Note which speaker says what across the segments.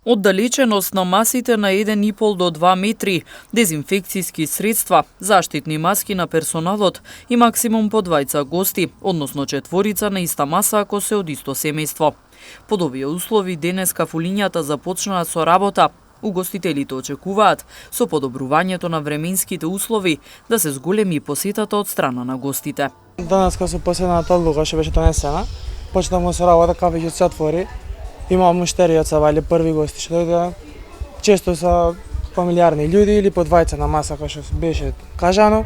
Speaker 1: Оддалеченост на масите на 1,5 до 2 метри, дезинфекцијски средства, заштитни маски на персоналот и максимум по двајца гости, односно четворица на иста маса ако се од исто семејство. Под овие услови денес кафулињата започнаа со работа. Угостителите очекуваат со подобрувањето на временските услови да се зголеми посетата од страна на гостите.
Speaker 2: Денеска со последната одлука што беше донесена, почнавме со работа, кафејќето се отвори. Има муштерија вали први гости што дојдоа. Често се фамилиарни луѓе или по двајца на маса, како што беше кажано.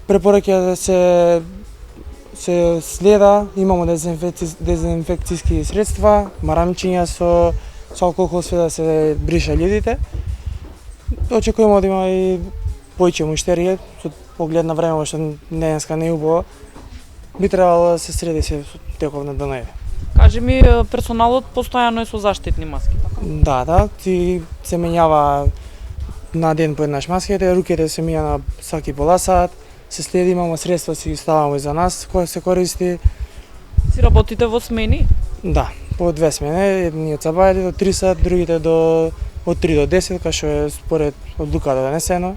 Speaker 2: Препораќа да се следа, имамо дезинфекцијски средства, марамчиња со алкохол, све да се бриша луѓето. Очекуваме да има и поиќе муштерија, со поглед на време што денеска не е убаво. Би требало да се среди се теков на денови.
Speaker 1: Кажи ми, персоналот постојано е со заштитни маски?
Speaker 2: Да, ти се менјава на ден по еднаш маските, руките се менја на сваки пола сат, се следи, имамо средства си ставаме за нас, кој се користи.
Speaker 1: Си работите во смени?
Speaker 2: Да, по 2 смени, едни од сабајата до 3 сат, другите од 3 до 10, кај што е според одлуката донесено.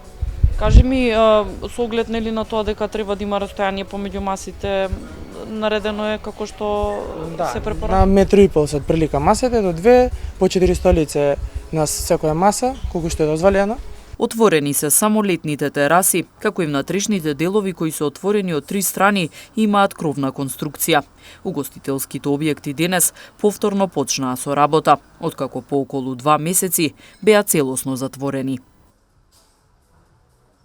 Speaker 1: Кажи ми, со оглед нели на тоа дека треба да има растојание помеѓу масите, наредено е како што се препорача?
Speaker 2: На 1,5 метри се прилика масите до 2, по 4 столици на секоја маса, колку што е дозволено.
Speaker 1: Отворени се само летните тераси, како и внатрешните делови кои се отворени од 3 страни и имаат кровна конструкција. Угостителските објекти денес повторно почнаа со работа, откако по околу 2 месеци беа целосно затворени.